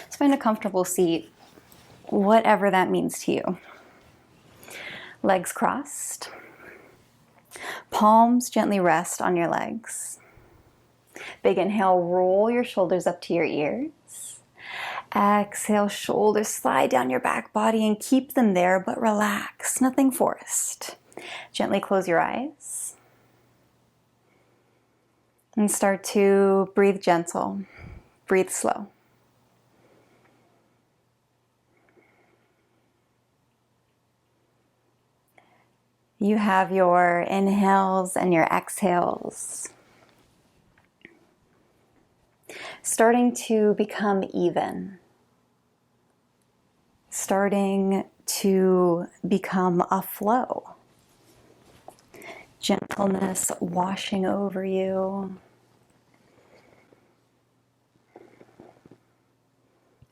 So find a comfortable seat, whatever that means to you. Legs crossed. Palms gently rest on your legs. Big inhale, roll your shoulders up to your ears. Exhale, shoulders slide down your back body and keep them there, but relax, nothing forced. Gently close your eyes. And start to breathe gentle, breathe slow. You have your inhales and your exhales starting to become even, starting to become a flow. Gentleness washing over you.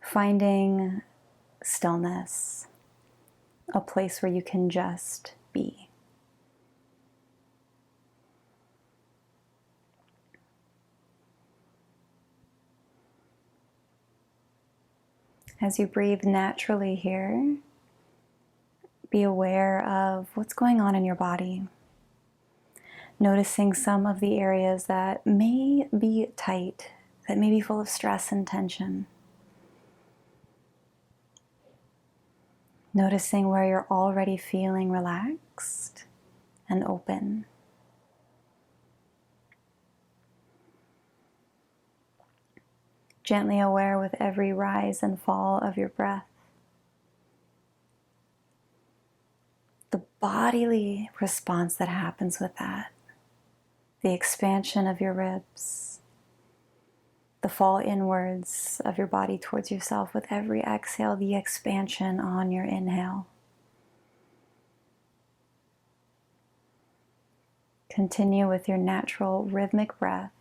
Finding stillness, a place where you can just be. As you breathe naturally here, be aware of what's going on in your body. Noticing some of the areas that may be tight, that may be full of stress and tension. Noticing where you're already feeling relaxed and open. Gently aware with every rise and fall of your breath. The bodily response that happens with that. The expansion of your ribs. The fall inwards of your body towards yourself with every exhale, the expansion on your inhale. Continue with your natural rhythmic breath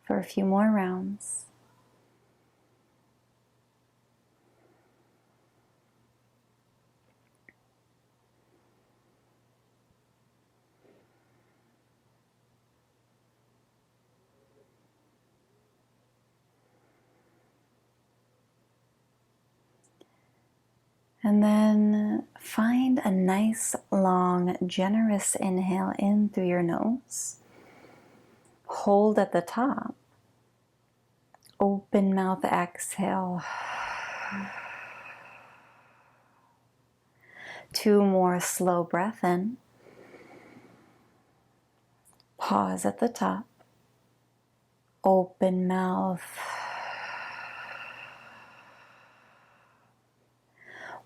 for a few more rounds. And then find a nice, long, generous inhale in through your nose. Hold at the top. Open mouth exhale. 2 more slow breath in. Pause at the top. Open mouth.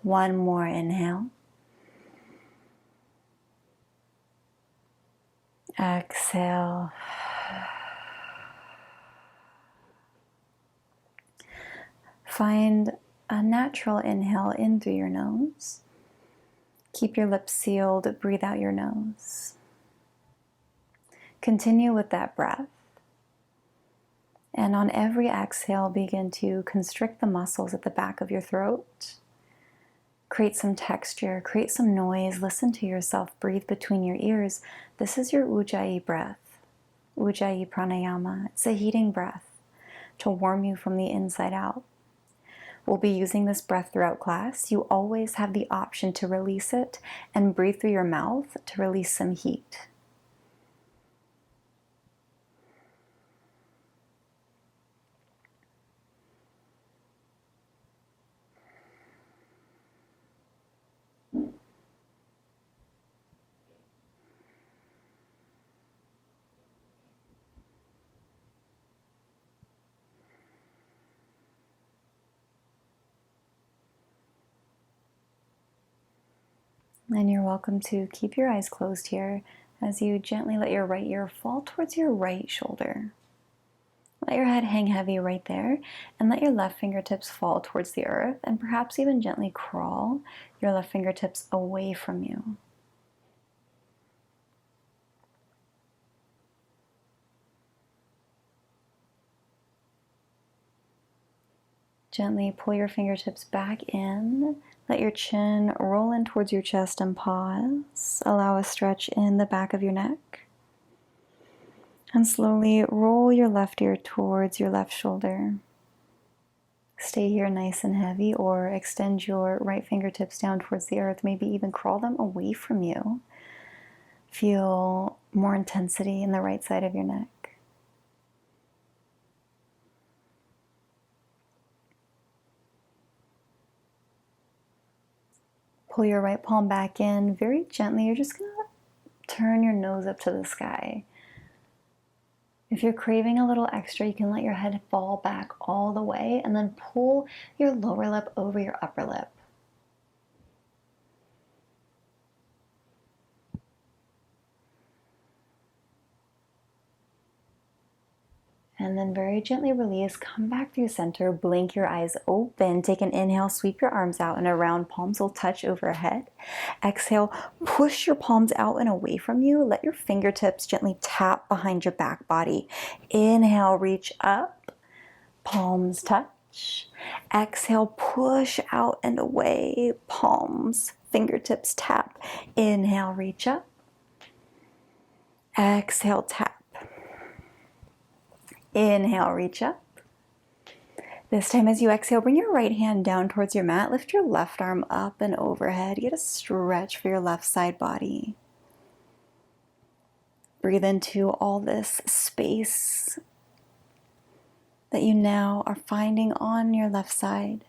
1 more inhale. Exhale. Find a natural inhale in through your nose. Keep your lips sealed, breathe out your nose. Continue with that breath. And on every exhale, begin to constrict the muscles at the back of your throat. Create some texture, create some noise, listen to yourself, breathe between your ears. This is your Ujjayi breath, Ujjayi pranayama. It's a heating breath to warm you from the inside out. We'll be using this breath throughout class. You always have the option to release it and breathe through your mouth to release some heat. And you're welcome to keep your eyes closed here as you gently let your right ear fall towards your right shoulder. Let your head hang heavy right there, and let your left fingertips fall towards the earth, and perhaps even gently crawl your left fingertips away from you. Gently pull your fingertips back in. Let your chin roll in towards your chest and pause. Allow a stretch in the back of your neck. And slowly roll your left ear towards your left shoulder. Stay here nice and heavy, or extend your right fingertips down towards the earth, maybe even crawl them away from you. Feel more intensity in the right side of your neck. Pull your right palm back in very gently. You're just going to turn your nose up to the sky. If you're craving a little extra, you can let your head fall back all the way and then pull your lower lip over your upper lip. And then very gently release, come back through center, blink your eyes open, take an inhale, sweep your arms out and around, palms will touch overhead. Exhale, push your palms out and away from you, let your fingertips gently tap behind your back body. Inhale, reach up, palms touch. Exhale, push out and away, palms, fingertips tap. Inhale, reach up. Exhale, tap. Inhale, reach up. This time as you exhale, bring your right hand down towards your mat. Lift your left arm up and overhead. Get a stretch for your left side body. Breathe into all this space that you now are finding on your left side.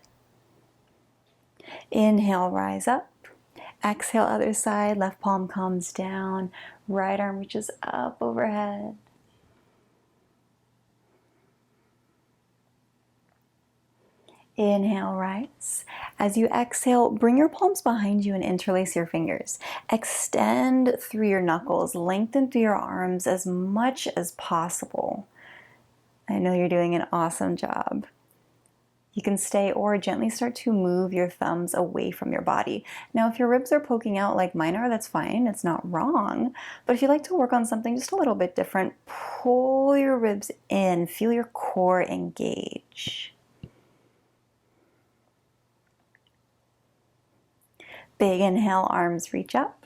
Inhale, rise up. Exhale, other side. Left palm comes down. Right arm reaches up overhead. Inhale, rise. As you exhale, bring your palms behind you and interlace your fingers. Extend through your knuckles, lengthen through your arms as much as possible. I know you're doing an awesome job. You can stay or gently start to move your thumbs away from your body. Now, if your ribs are poking out like mine are, that's fine. It's not wrong. But if you'd like to work on something just a little bit different, pull your ribs in. Feel your core engage. Big inhale, arms reach up.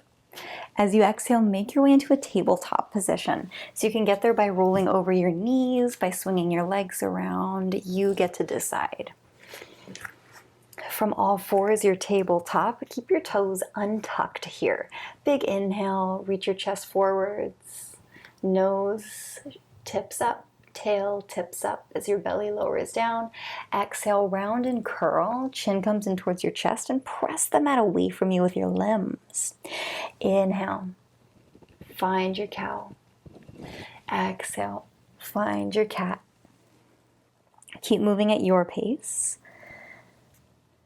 As you exhale, make your way into a tabletop position. So you can get there by rolling over your knees, by swinging your legs around. You get to decide. From all fours, your tabletop. Keep your toes untucked here. Big inhale, reach your chest forwards. Nose tips up. Tail tips up as your belly lowers down. Exhale, round and curl. Chin comes in towards your chest and press the mat away from you with your limbs. Inhale, find your cow. Exhale, find your cat. Keep moving at your pace.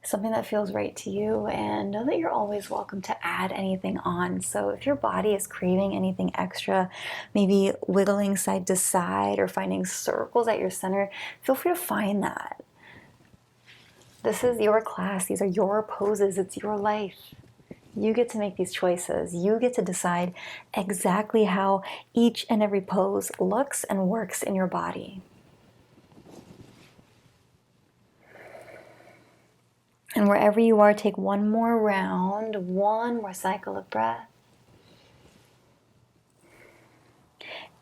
Something that feels right to you, and know that you're always welcome to add anything on. So if your body is craving anything extra, maybe wiggling side to side or finding circles at your center, feel free to find that. This is your class. These are your poses. It's your life. You get to make these choices. You get to decide exactly how each and every pose looks and works in your body. And wherever you are, take one more round, one more cycle of breath.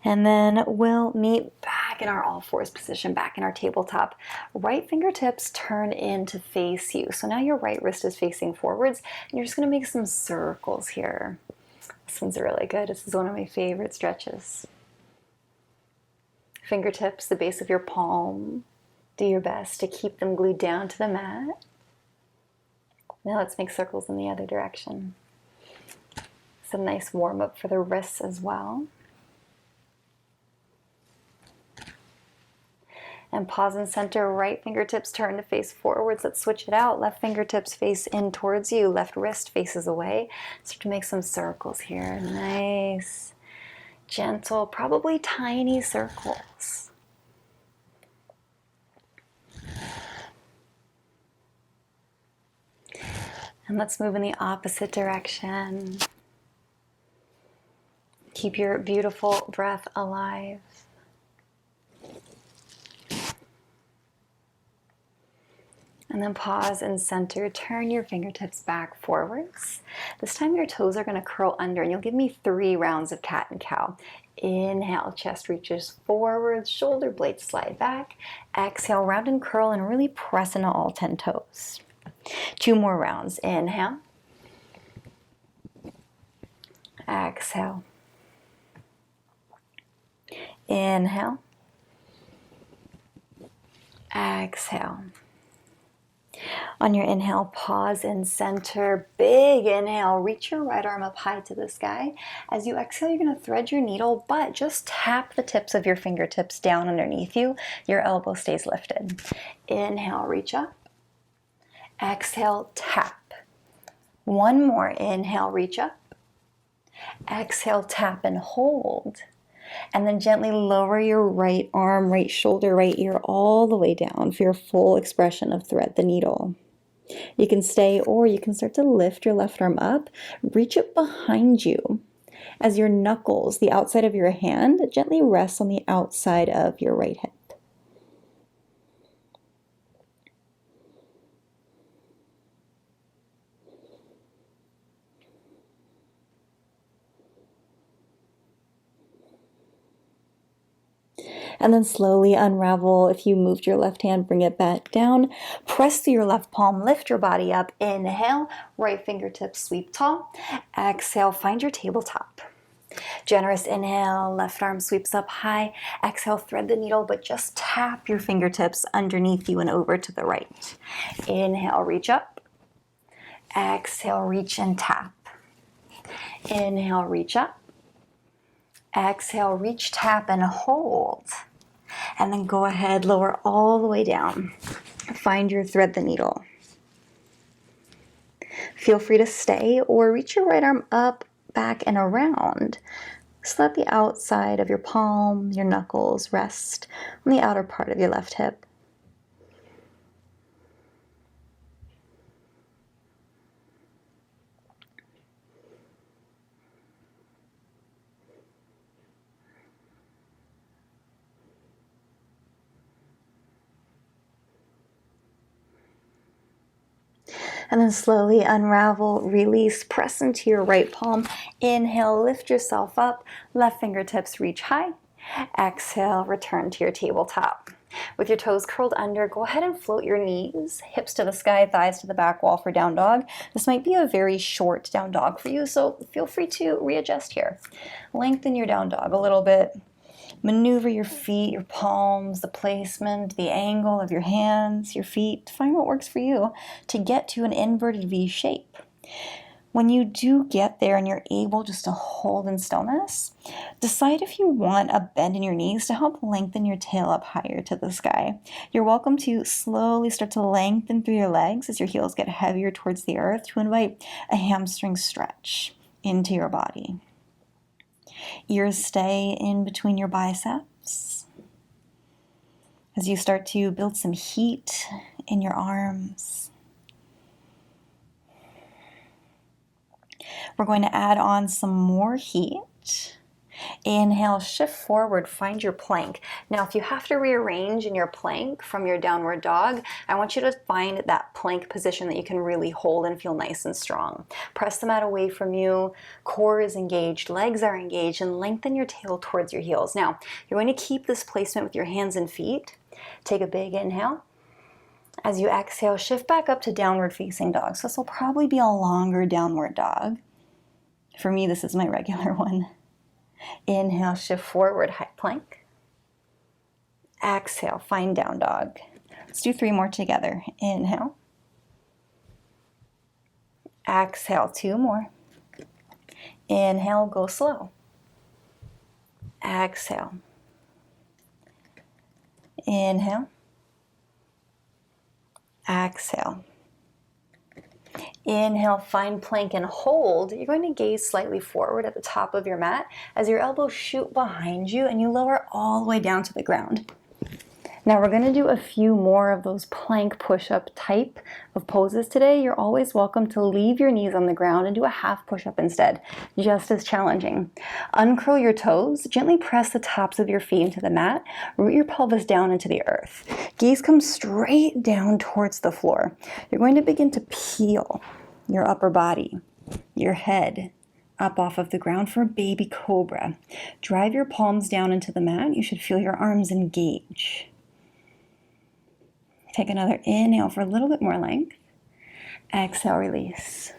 And then we'll meet back in our all fours position, back in our tabletop. Right fingertips turn in to face you. So now your right wrist is facing forwards, and you're just gonna make some circles here. This one's really good. This is one of my favorite stretches. Fingertips, the base of your palm. Do your best to keep them glued down to the mat. Now let's make circles in the other direction. Some nice warm up for the wrists as well. And pause and center, right fingertips turn to face forwards. Let's switch it out. Left fingertips face in towards you. Left wrist faces away. Start to make some circles here. Nice, gentle, probably tiny circles. And let's move in the opposite direction. Keep your beautiful breath alive. And then pause and center. Turn your fingertips back forwards. This time your toes are going to curl under, and you'll give me 3 rounds of cat and cow. Inhale, chest reaches forward, shoulder blades slide back. Exhale, round and curl and really press into all 10 toes. 2 more rounds. Inhale. Exhale. Inhale. Exhale. On your inhale, pause and center. Big inhale, reach your right arm up high to the sky. As you exhale, you're going to thread your needle, but just tap the tips of your fingertips down underneath you. Your elbow stays lifted. Inhale, reach up. Exhale, tap. 1 more. Inhale, reach up. Exhale, tap and hold. And then gently lower your right arm, right shoulder, right ear all the way down for your full expression of thread the needle. You can stay, or you can start to lift your left arm up, reach it behind you as your knuckles, the outside of your hand, gently rests on the outside of your right hip. And then slowly unravel. If you moved your left hand, bring it back down. Press through your left palm, lift your body up. Inhale, right fingertips sweep tall. Exhale, find your tabletop. Generous inhale, left arm sweeps up high. Exhale, thread the needle, but just tap your fingertips underneath you and over to the right. Inhale, reach up. Exhale, reach and tap. Inhale, reach up. Exhale, reach, tap, and hold. And then go ahead, lower all the way down. Find your thread the needle. Feel free to stay or reach your right arm up, back, and around. So let the outside of your palm, your knuckles rest on the outer part of your left hip. And then slowly unravel, release, press into your right palm. Inhale, lift yourself up. Left fingertips reach high. Exhale, return to your tabletop. With your toes curled under, go ahead and float your knees, hips to the sky, thighs to the back wall for down dog. This might be a very short down dog for you, so feel free to readjust here. Lengthen your down dog a little bit. Maneuver your feet, your palms, the placement, the angle of your hands, your feet. Find what works for you to get to an inverted V shape. When you do get there and you're able just to hold in stillness, decide if you want a bend in your knees to help lengthen your tail up higher to the sky. You're welcome to slowly start to lengthen through your legs as your heels get heavier towards the earth to invite a hamstring stretch into your body. Ears stay in between your biceps as you start to build some heat in your arms. We're going to add on some more heat. Inhale, shift forward, find your plank. Now, if you have to rearrange in your plank from your downward dog, I want you to find that plank position that you can really hold and feel nice and strong. Press the mat away from you, core is engaged, legs are engaged, and lengthen your tail towards your heels. Now, you're going to keep this placement with your hands and feet. Take a big inhale. As you exhale, shift back up to downward facing dog. So this will probably be a longer downward dog. For me, this is my regular one. Inhale, shift forward, high plank. Exhale, find down dog. Let's do 3 more together. Inhale. Exhale, 2 more. Inhale, go slow. Exhale. Inhale. Exhale. Inhale, find plank and hold. You're going to gaze slightly forward at the top of your mat as your elbows shoot behind you and you lower all the way down to the ground. Now we're going to do a few more of those plank push-up type of poses today. You're always welcome to leave your knees on the ground and do a half push-up instead, just as challenging. Uncurl your toes, gently press the tops of your feet into the mat, root your pelvis down into the earth. Gaze comes straight down towards the floor. You're going to begin to peel your upper body, your head, up off of the ground for baby cobra. Drive your palms down into the mat. You should feel your arms engage. Take another inhale for a little bit more length. Exhale, release.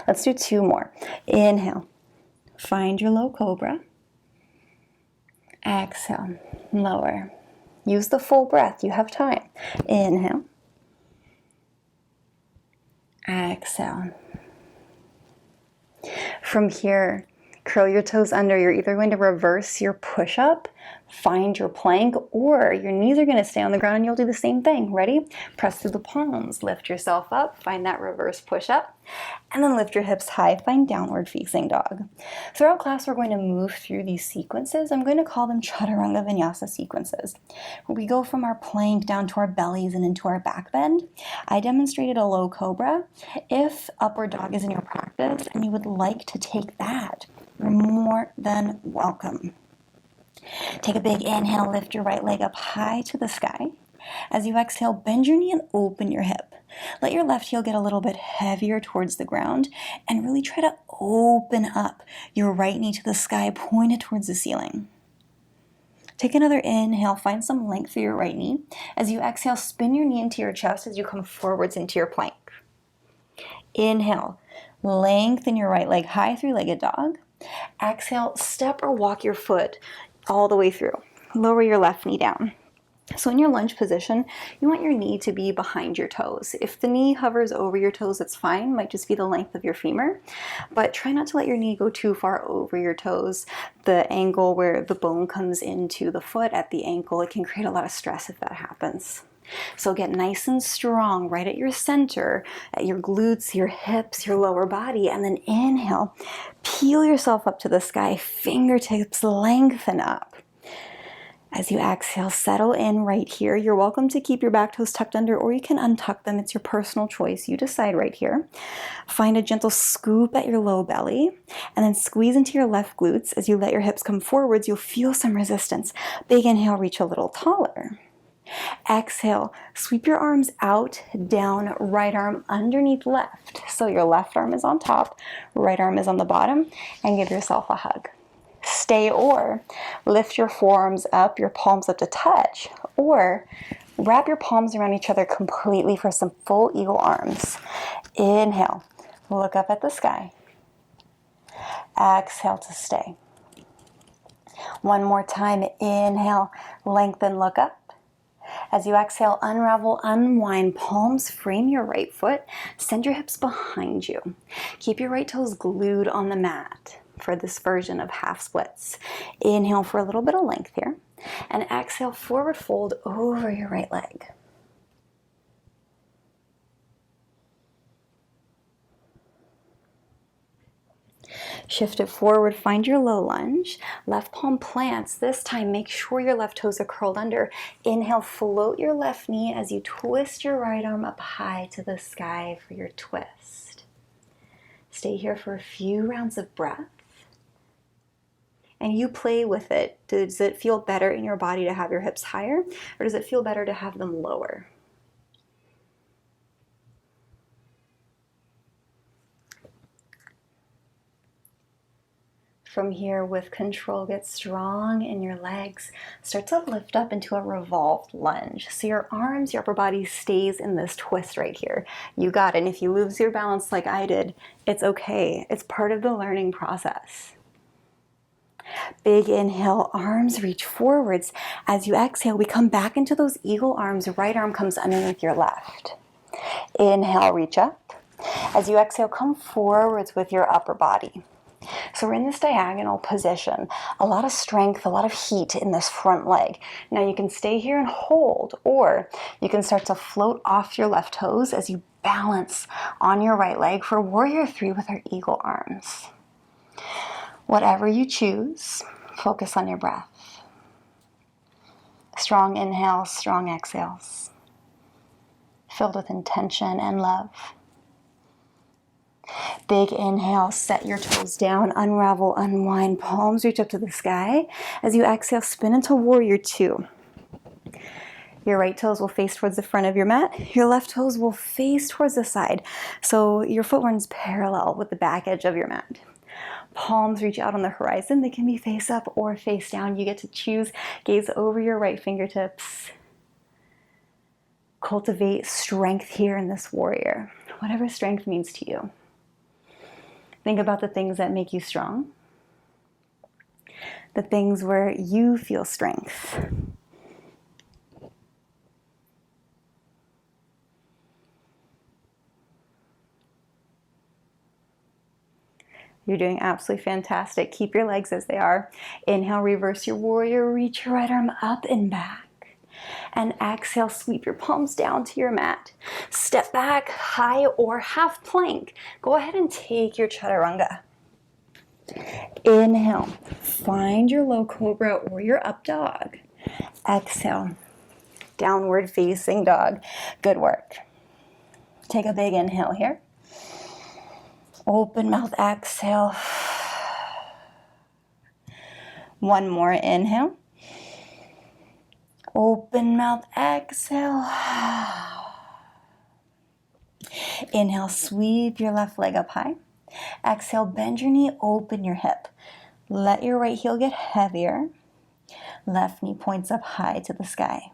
Let's do 2 more. Inhale. Find your low cobra. Exhale. Lower. Use the full breath. You have time. Inhale. Exhale. From here, curl your toes under. You're either going to reverse your push-up, find your plank, or your knees are going to stay on the ground and you'll do the same thing. Ready? Press through the palms. Lift yourself up. Find that reverse push-up. And then lift your hips high. Find downward facing dog. Throughout class, we're going to move through these sequences. I'm going to call them Chaturanga Vinyasa sequences. We go from our plank down to our bellies and into our back bend. I demonstrated a low cobra. If upward dog is in your practice and you would like to take that, you're more than welcome. Take a big inhale, lift your right leg up high to the sky. As you exhale, bend your knee and open your hip. Let your left heel get a little bit heavier towards the ground and really try to open up your right knee to the sky, point it towards the ceiling. Take another inhale, find some length through your right knee. As you exhale, spin your knee into your chest as you come forwards into your plank. Inhale, lengthen your right leg high, 3-legged dog. Exhale, step or walk your foot all the way through. Lower your left knee down. So in your lunge position, you want your knee to be behind your toes. If the knee hovers over your toes, that's fine. It might just be the length of your femur. But try not to let your knee go too far over your toes. The angle where the bone comes into the foot at the ankle, it can create a lot of stress if that happens. So get nice and strong right at your center, at your glutes, your hips, your lower body, and then inhale. Peel yourself up to the sky, fingertips lengthen up. As you exhale, settle in right here. You're welcome to keep your back toes tucked under, or you can untuck them. It's your personal choice. You decide right here. Find a gentle scoop at your low belly, and then squeeze into your left glutes. As you let your hips come forwards, you'll feel some resistance. Big inhale, reach a little taller. Exhale, sweep your arms out, down, right arm underneath left. So your left arm is on top, right arm is on the bottom, and give yourself a hug. Stay or lift your forearms up, your palms up to touch, or wrap your palms around each other completely for some full eagle arms. Inhale, look up at the sky. Exhale to stay. One more time, inhale, lengthen, look up. As you exhale, unravel, unwind, palms frame your right foot, send your hips behind you. Keep your right toes glued on the mat for this version of half splits. Inhale for a little bit of length here, and exhale, forward fold over your right leg. Shift it forward, find your low lunge. Left palm plants. This time, make sure your left toes are curled under. Inhale, float your left knee as you twist your right arm up high to the sky for your twist. Stay here for a few rounds of breath. And you play with it. Does it feel better in your body to have your hips higher, or does it feel better to have them lower? From here, with control, get strong in your legs. Start to lift up into a revolved lunge. So your arms, your upper body stays in this twist right here. You got it. And if you lose your balance like I did, it's okay. It's part of the learning process. Big inhale, arms reach forwards. As you exhale, we come back into those eagle arms. Right arm comes underneath your left. Inhale, reach up. As you exhale, come forwards with your upper body. So we're in this diagonal position. A lot of strength, a lot of heat in this front leg. Now you can stay here and hold, or you can start to float off your left toes as you balance on your right leg for Warrior 3 with our eagle arms. Whatever you choose, focus on your breath. Strong inhales, strong exhales, filled with intention and love. Big inhale, set your toes down, unravel, unwind, palms reach up to the sky. As you exhale, spin into Warrior 2. Your right toes will face towards the front of your mat. Your left toes will face towards the side. So your foot runs parallel with the back edge of your mat. Palms reach out on the horizon. They can be face up or face down. You get to choose. Gaze over your right fingertips. Cultivate strength here in this warrior, whatever strength means to you. Think about the things that make you strong, the things where you feel strength. You're doing absolutely fantastic. Keep your legs as they are. Inhale, reverse your warrior. Reach your right arm up and back. And exhale, sweep your palms down to your mat. Step back, high or half plank. Go ahead and take your Chaturanga. Inhale, find your low cobra or your up dog. Exhale, downward facing dog. Good work. Take a big inhale here. Open mouth, exhale. One more inhale. Open mouth, exhale. Inhale, sweep your left leg up high. Exhale, bend your knee, open your hip. Let your right heel get heavier. Left knee points up high to the sky.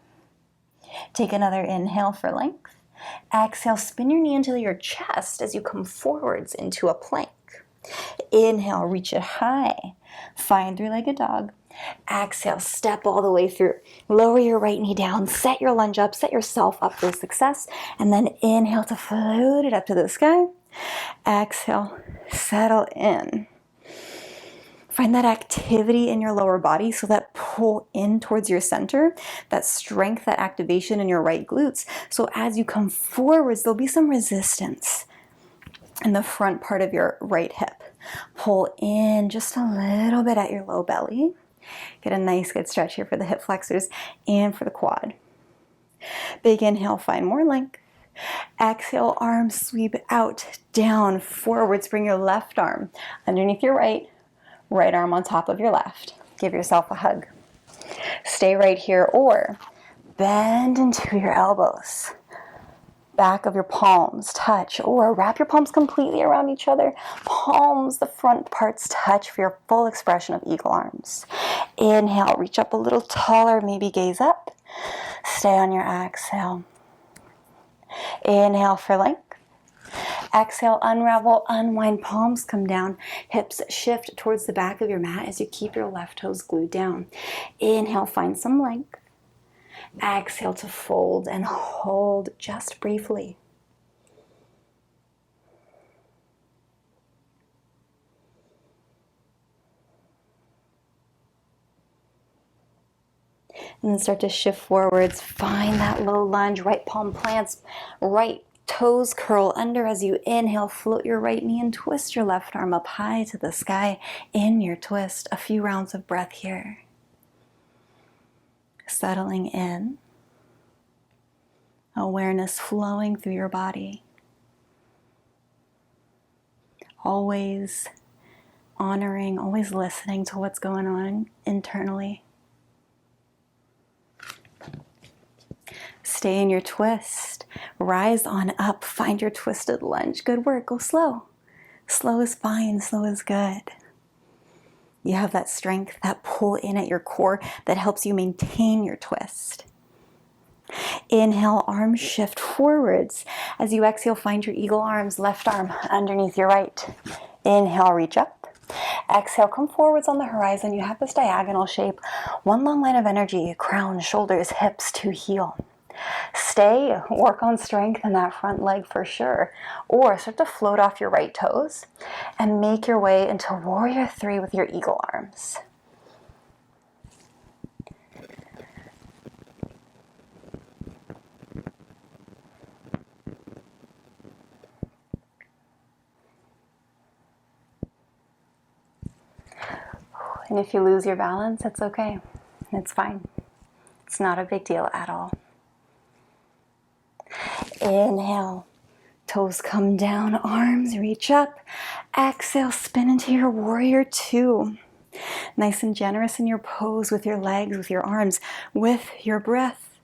Take another inhale for length. Exhale, spin your knee into your chest as you come forwards into a plank. Inhale, reach it high. Find three-legged dog. Exhale, step all the way through. Lower your right knee down. Set your lunge up. Set yourself up for success. And then inhale to float it up to the sky. Exhale, settle in. Find that activity in your lower body, so that pull in towards your center, that strength, that activation in your right glutes. So as you come forwards, there'll be some resistance in the front part of your right hip. Pull in just a little bit at your low belly. Get a nice good stretch here for the hip flexors and for the quad. Big inhale, find more length. Exhale, arms sweep out, down, forwards. Bring your left arm underneath your right arm on top of your left. Give yourself a hug. Stay right here or bend into your elbows. Back of your palms touch, or wrap your palms completely around each other. Palms, the front parts touch for your full expression of eagle arms. Inhale, reach up a little taller, maybe gaze up. Stay on your exhale. Inhale for length. Exhale, unravel, unwind, palms come down. Hips shift towards the back of your mat as you keep your left toes glued down. Inhale, find some length. Exhale to fold and hold just briefly. And then start to shift forwards. Find that low lunge. Right palm plants. Right toes curl under as you inhale. Float your right knee and twist your left arm up high to the sky in your twist. A few rounds of breath here. Settling in. Awareness flowing through your body. Always honoring, always listening to what's going on internally. Stay in your twist. Rise on up. Find your twisted lunge. Good work. Go slow. Slow is fine. Slow is good. You have that strength, that pull in at your core that helps you maintain your twist. Inhale, arms shift forwards. As you exhale, find your eagle arms, left arm underneath your right. Inhale, reach up. Exhale, come forwards on the horizon. You have this diagonal shape. One long line of energy, crown, shoulders, hips to heel. Stay, work on strength in that front leg for sure. Or start to float off your right toes and make your way into warrior three with your eagle arms. And if you lose your balance, it's okay. It's fine. It's not a big deal at all. Inhale, toes come down, arms reach up. Exhale, spin into your warrior two. Nice and generous in your pose with your legs, with your arms, with your breath.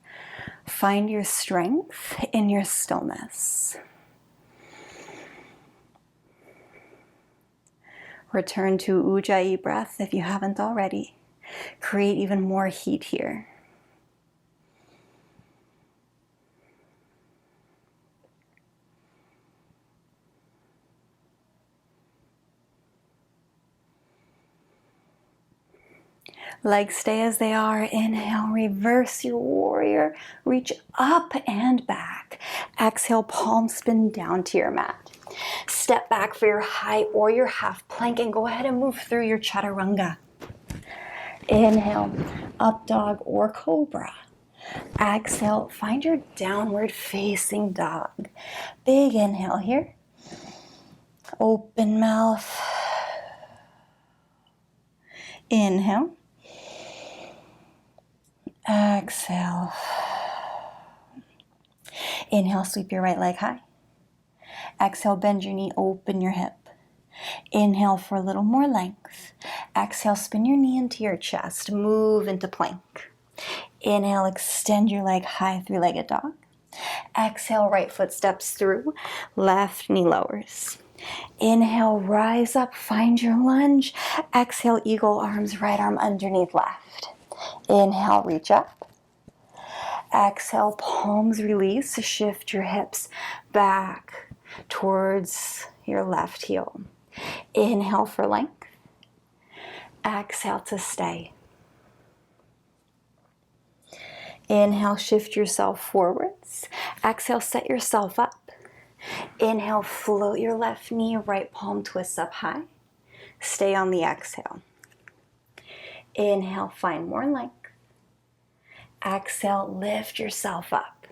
Find your strength in your stillness. Return to Ujjayi breath if you haven't already. Create even more heat here. Legs stay as they are. Inhale, reverse your warrior. Reach up and back. Exhale, palm spin down to your mat. Step back for your high or your half plank and go ahead and move through your Chaturanga. Inhale, up dog or cobra. Exhale, find your downward facing dog. Big inhale here. Open mouth. Inhale. Exhale. Inhale, sweep your right leg high. Exhale, bend your knee, open your hip. Inhale for a little more length. Exhale, spin your knee into your chest. Move into plank. Inhale, extend your leg high, three-legged dog. Exhale, right foot steps through, left knee lowers. Inhale, rise up, find your lunge. Exhale, eagle arms, right arm underneath left. Inhale, reach up. Exhale, palms release. Shift your hips back towards your left heel. Inhale for length. Exhale to stay. Inhale, shift yourself forwards. Exhale, set yourself up. Inhale, float your left knee, right palm twists up high. Stay on the exhale. Inhale, find more length. Exhale, lift yourself up.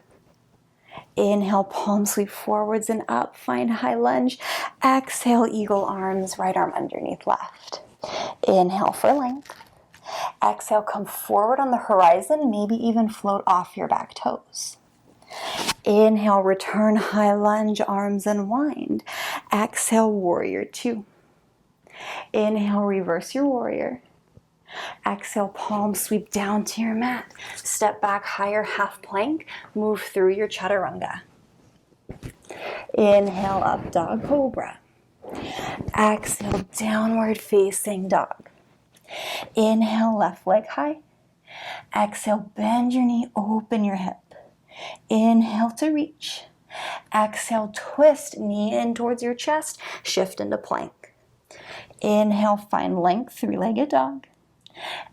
Inhale, palm sweep forwards and up. Find high lunge. Exhale, eagle arms, right arm underneath left. Inhale for length. Exhale, come forward on the horizon, maybe even float off your back toes. Inhale, return high lunge, arms unwind. Exhale, warrior two. Inhale, reverse your warrior. Exhale, palm sweep down to your mat. Step back, higher half plank. Move through your Chaturanga. Inhale, up dog cobra. Exhale, downward facing dog. Inhale, left leg high. Exhale, bend your knee, open your hip. Inhale to reach. Exhale, twist, knee in towards your chest. Shift into plank. Inhale, find length, three-legged dog.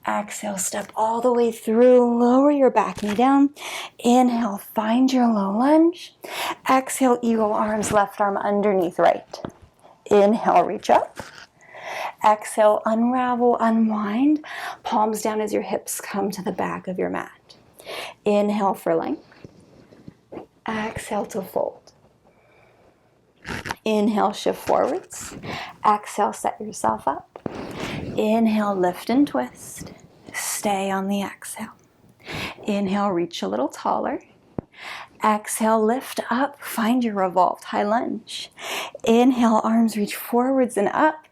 Exhale, step all the way through, lower your back knee down. Inhale, find your low lunge. Exhale, eagle arms, left arm underneath right. Inhale, reach up. Exhale, unravel, unwind. Palms down as your hips come to the back of your mat. Inhale for length. Exhale to fold. Inhale, shift forwards. Exhale, set yourself up. Inhale, lift and twist. Stay on the exhale. Inhale, reach a little taller. Exhale, lift up. Find your revolved high lunge. Inhale, arms reach forwards and up.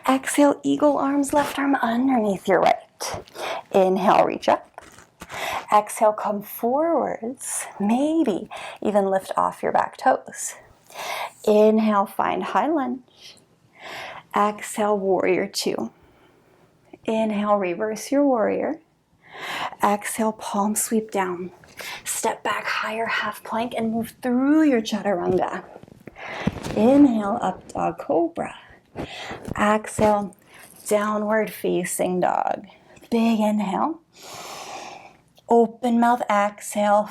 Exhale, eagle arms, left arm underneath your right. Inhale, reach up. Exhale, come forwards. Maybe even lift off your back toes. Inhale, find high lunge. Exhale, warrior two. Inhale, reverse your warrior. Exhale, palm sweep down. Step back, higher half plank and move through your Chaturanga. Inhale, up dog cobra. Exhale, downward facing dog. Big inhale. Open mouth, exhale.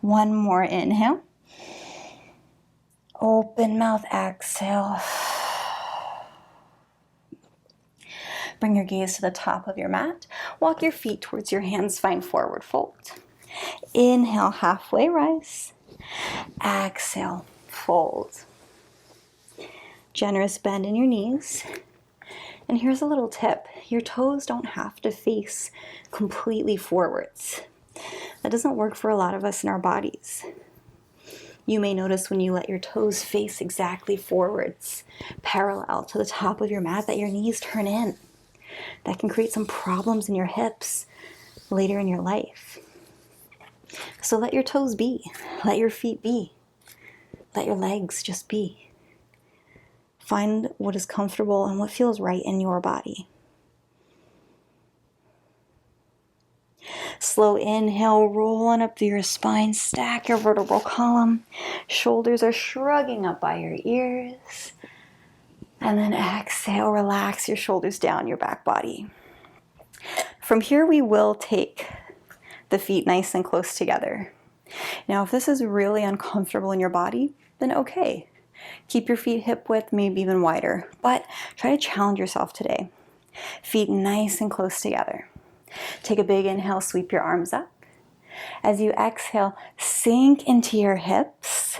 One more inhale. Open mouth, exhale. Bring your gaze to the top of your mat. Walk your feet towards your hands, find forward fold. Inhale, halfway rise. Exhale, fold. Generous bend in your knees. And here's a little tip. Your toes don't have to face completely forwards. That doesn't work for a lot of us in our bodies. You may notice when you let your toes face exactly forwards, parallel to the top of your mat, that your knees turn in. That can create some problems in your hips, later in your life. So let your toes be, let your feet be, let your legs just be. Find what is comfortable and what feels right in your body. Slow inhale, roll on up through your spine, stack your vertebral column. Shoulders are shrugging up by your ears. And then exhale, relax your shoulders down your back body. From here, we will take the feet nice and close together. Now, if this is really uncomfortable in your body, then okay. Keep your feet hip width, maybe even wider, but try to challenge yourself today. Feet nice and close together. Take a big inhale, sweep your arms up. As you exhale, sink into your hips.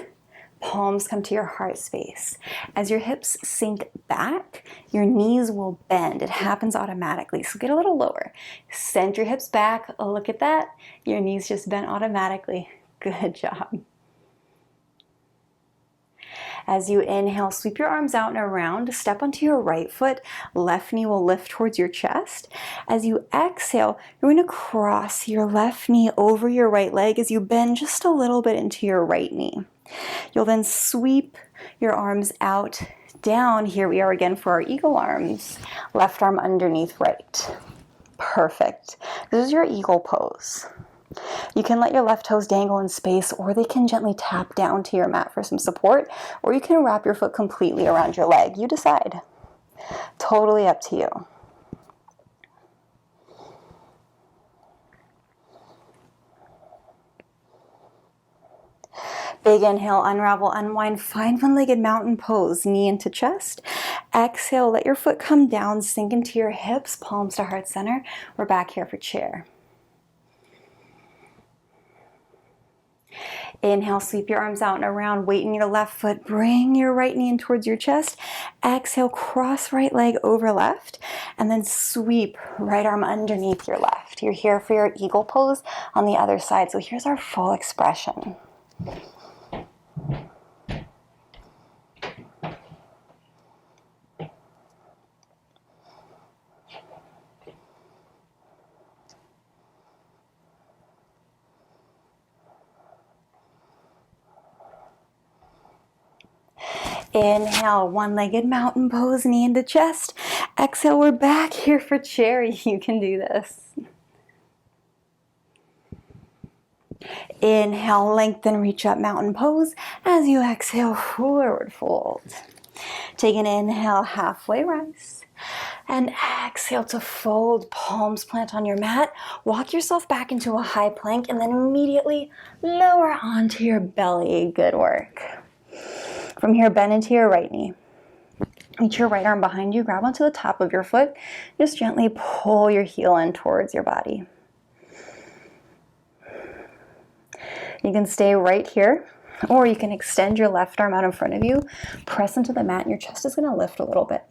Palms come to your heart space. As your hips sink back, your knees will bend. It happens automatically, so get a little lower. Send your hips back. Oh, look at that. Your knees just bent automatically. Good job. As you inhale, sweep your arms out and around. Step onto your right foot. Left knee will lift towards your chest. As you exhale, you're going to cross your left knee over your right leg as you bend just a little bit into your right knee. You'll then sweep your arms out, down. Here we are again for our eagle arms. Left arm underneath right. Perfect. This is your eagle pose. You can let your left toes dangle in space, or they can gently tap down to your mat for some support, or you can wrap your foot completely around your leg. You decide. Totally up to you. Big inhale, unravel, unwind, find one-legged mountain pose, knee into chest. Exhale, let your foot come down, sink into your hips, palms to heart center. We're back here for chair. Inhale, sweep your arms out and around, weight in your left foot, bring your right knee in towards your chest. Exhale, cross right leg over left, and then sweep right arm underneath your left. You're here for your eagle pose on the other side, so here's our full expression. Inhale, one-legged mountain pose, knee into chest. Exhale, we're back here for chair. You can do this. Inhale, lengthen, reach up, mountain pose. As you exhale, forward fold. Take an inhale, halfway rise. And exhale to fold, palms plant on your mat. Walk yourself back into a high plank and then immediately lower onto your belly. Good work. From here, bend into your right knee. Reach your right arm behind you, grab onto the top of your foot. Just gently pull your heel in towards your body. You can stay right here, or you can extend your left arm out in front of you, press into the mat, and your chest is going to lift a little bit.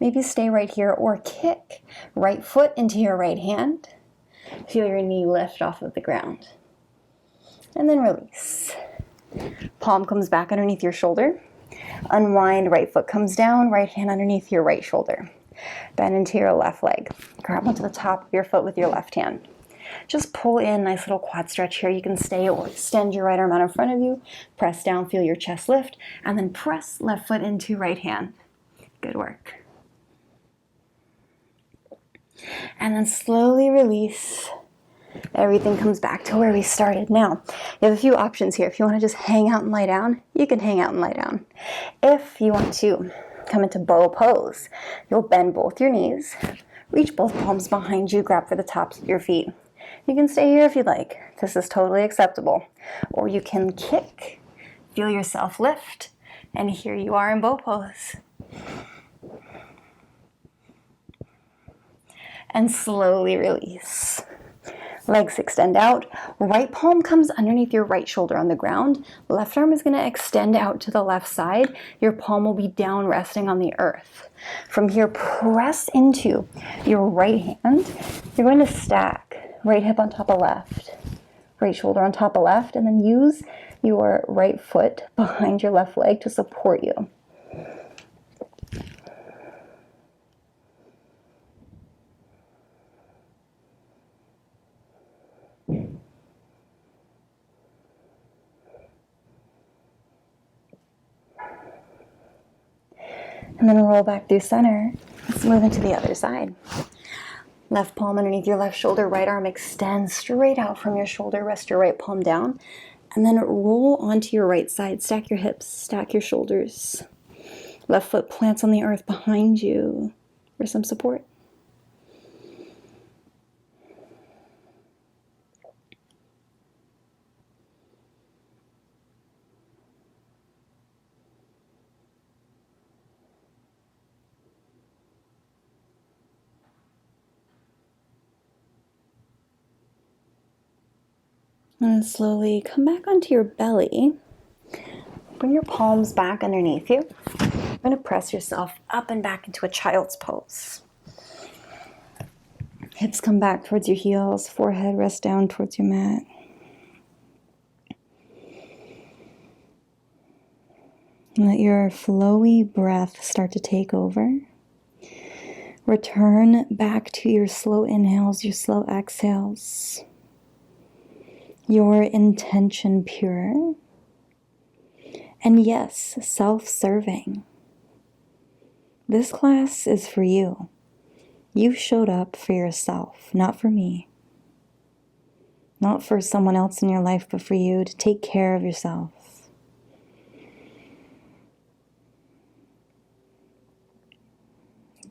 Maybe stay right here, or kick right foot into your right hand. Feel your knee lift off of the ground. And then release. Palm comes back underneath your shoulder. Unwind, right foot comes down, right hand underneath your right shoulder. Bend into your left leg. Grab onto the top of your foot with your left hand. Just pull in, nice little quad stretch here. You can stay or extend your right arm out in front of you. Press down, feel your chest lift, and then press left foot into right hand. Good work. And then slowly release. Everything comes back to where we started. Now, you have a few options here. If you want to just hang out and lie down, you can hang out and lie down. If you want to come into bow pose, you'll bend both your knees, reach both palms behind you, grab for the tops of your feet. You can stay here if you'd like. This is totally acceptable. Or you can kick, feel yourself lift, and here you are in bow pose. And slowly release. Legs extend out. Right palm comes underneath your right shoulder on the ground. Left arm is going to extend out to the left side. Your palm will be down resting on the earth. From here, press into your right hand. You're going to stack right hip on top of left, right shoulder on top of left, and then use your right foot behind your left leg to support you. And then roll back through center. Let's move into the other side. Left palm underneath your left shoulder, right arm extends straight out from your shoulder. Rest your right palm down. And then roll onto your right side. Stack your hips, stack your shoulders. Left foot plants on the earth behind you for some support. And slowly come back onto your belly. Bring your palms back underneath you. You're going to press yourself up and back into a child's pose. Hips come back towards your heels. Forehead rests down towards your mat. Let your flowy breath start to take over. Return back to your slow inhales, your slow exhales. Your intention pure. And yes, self-serving. This class is for you. You showed up for yourself, not for me. Not for someone else in your life, but for you to take care of yourself.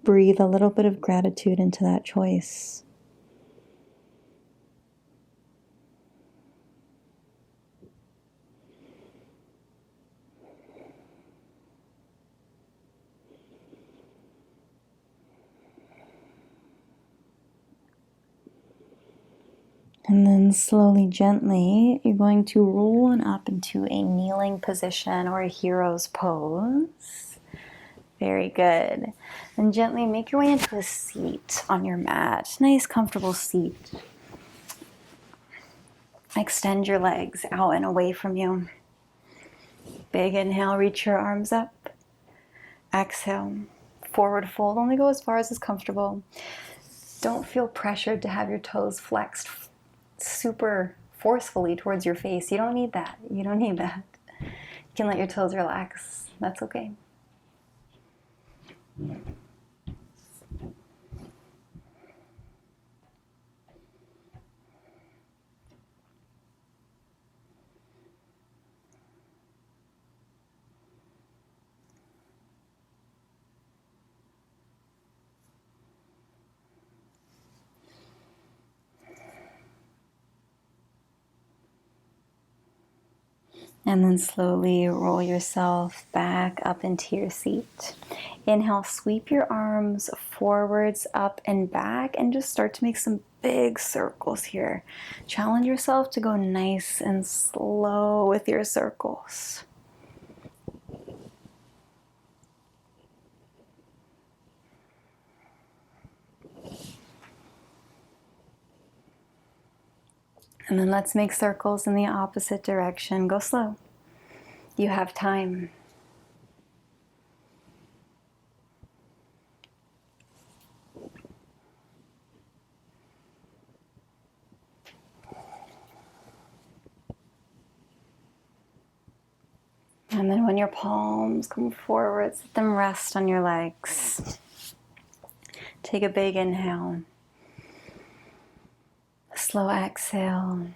Breathe a little bit of gratitude into that choice. And then slowly, gently, you're going to roll on up into a kneeling position or a hero's pose. Very good. And gently make your way into a seat on your mat. Nice, comfortable seat. Extend your legs out and away from you. Big inhale, reach your arms up. Exhale, forward fold. Only go as far as is comfortable. Don't feel pressured to have your toes flexed super forcefully towards your face. You don't need that. You don't need that. You can let your toes relax. That's okay. And then slowly roll yourself back up into your seat. Inhale, sweep your arms forwards, up and back, and just start to make some big circles here. Challenge yourself to go nice and slow with your circles. And then let's make circles in the opposite direction. Go slow. You have time. And then when your palms come forwards, let them rest on your legs. Take a big inhale. Slow exhale.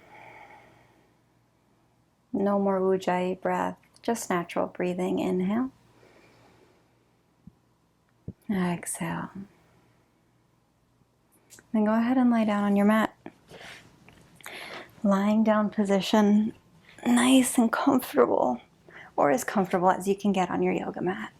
No more ujjayi breath, just natural breathing. Inhale. Exhale. Then go ahead and lie down on your mat. Lying down position, nice and comfortable, or as comfortable as you can get on your yoga mat.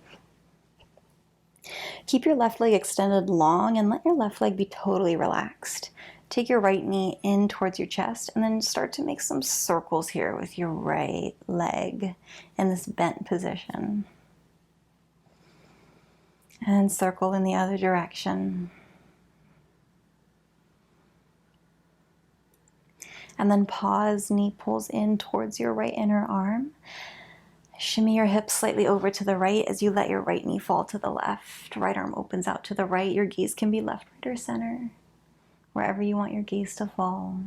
Keep your left leg extended long and let your left leg be totally relaxed. Take your right knee in towards your chest and then start to make some circles here with your right leg in this bent position. And circle in the other direction. And then pause, knee pulls in towards your right inner arm. Shimmy your hips slightly over to the right as you let your right knee fall to the left. Right arm opens out to the right. Your gaze can be left, right, or center, wherever you want your gaze to fall.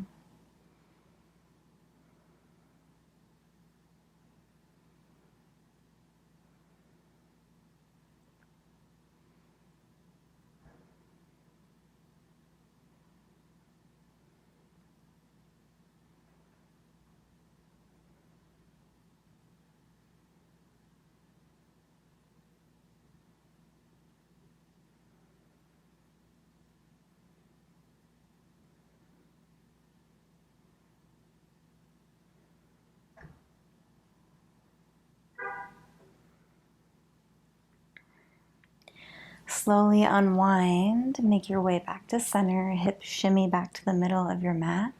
Slowly unwind, make your way back to center, hips shimmy back to the middle of your mat.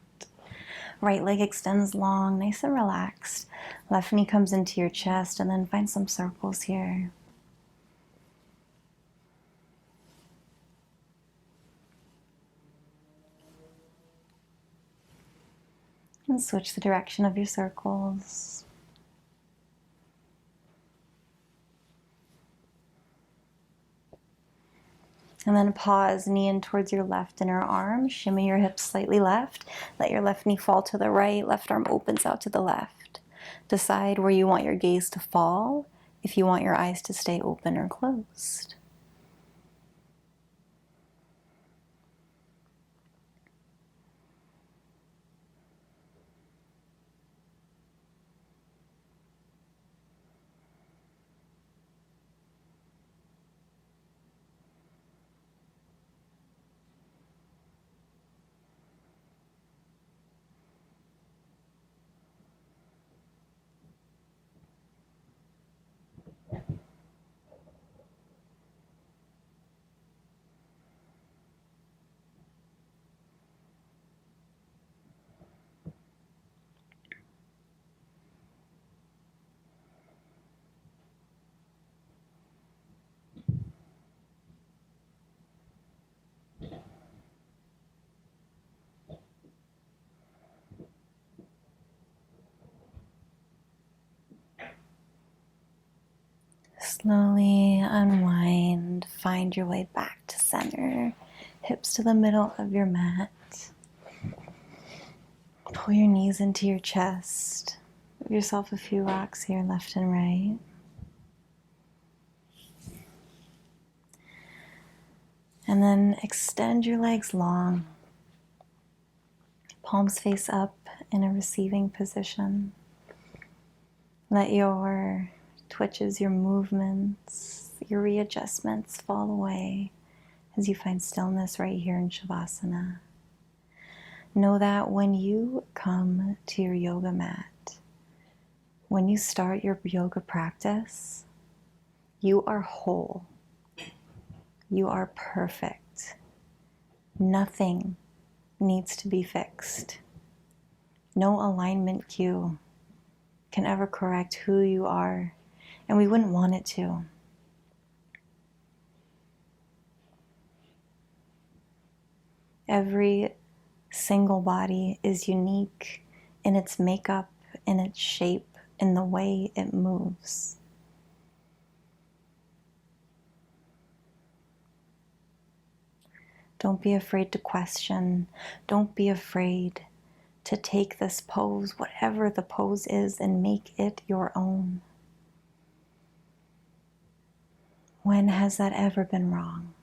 Right leg extends long, nice and relaxed. Left knee comes into your chest, and then find some circles here. And switch the direction of your circles. And then pause, knee in towards your left inner arm. Shimmy your hips slightly left. Let your left knee fall to the right. Left arm opens out to the left. Decide where you want your gaze to fall, if you want your eyes to stay open or closed. Slowly unwind, find your way back to center, hips to the middle of your mat. Pull your knees into your chest. Give yourself a few rocks here, left and right. And then extend your legs long. Palms face up in a receiving position. Let your twitches, your movements, your readjustments fall away as you find stillness right here in Shavasana. Know that when you come to your yoga mat, when you start your yoga practice, you are whole. You are perfect. Nothing needs to be fixed. No alignment cue can ever correct who you are, and we wouldn't want it to. Every single body is unique in its makeup, in its shape, in the way it moves. Don't be afraid to question. Don't be afraid to take this pose, whatever the pose is, and make it your own. When has that ever been wrong?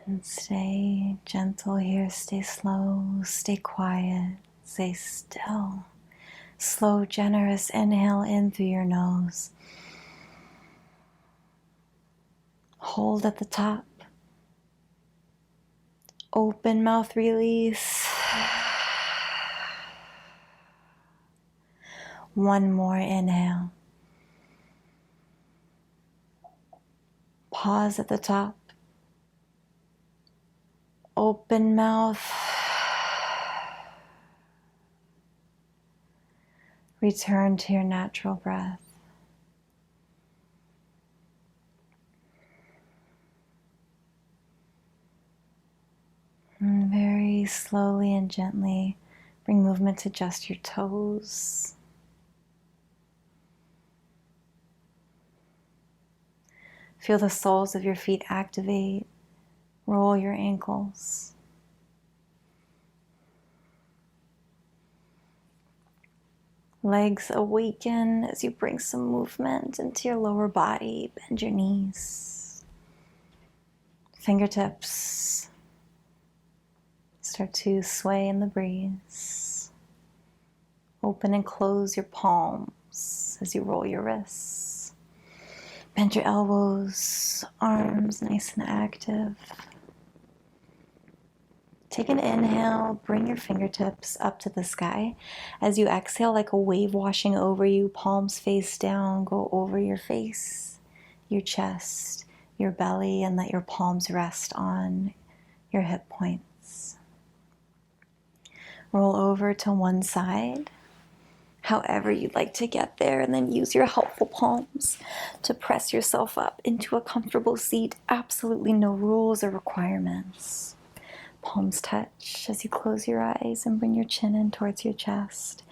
And stay gentle here, stay slow, stay quiet, stay still. Slow, generous inhale in through your nose. Hold at the top. Open mouth release. One more inhale. Pause at the top. Open mouth. Return to your natural breath. And very slowly and gently bring movement to just your toes. Feel the soles of your feet activate. Roll your ankles. Legs awaken as you bring some movement into your lower body. Bend your knees. Fingertips start to sway in the breeze. Open and close your palms as you roll your wrists. Bend your elbows, arms nice and active. Take an inhale, bring your fingertips up to the sky. As you exhale, like a wave washing over you, palms face down, go over your face, your chest, your belly, and let your palms rest on your hip points. Roll over to one side, however you'd like to get there, and then use your helpful palms to press yourself up into a comfortable seat. Absolutely no rules or requirements. Palms touch as you close your eyes and bring your chin in towards your chest.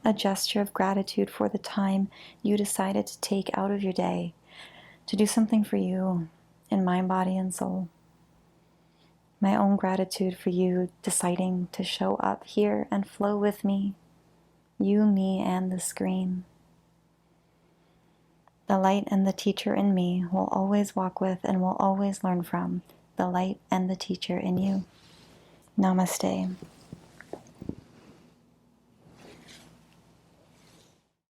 A gesture of gratitude for the time you decided to take out of your day to do something for you in mind, body, and soul. My own gratitude for you deciding to show up here and flow with me, you, me, and the screen. The light and the teacher in me will always walk with and will always learn from the light and the teacher in you. Namaste.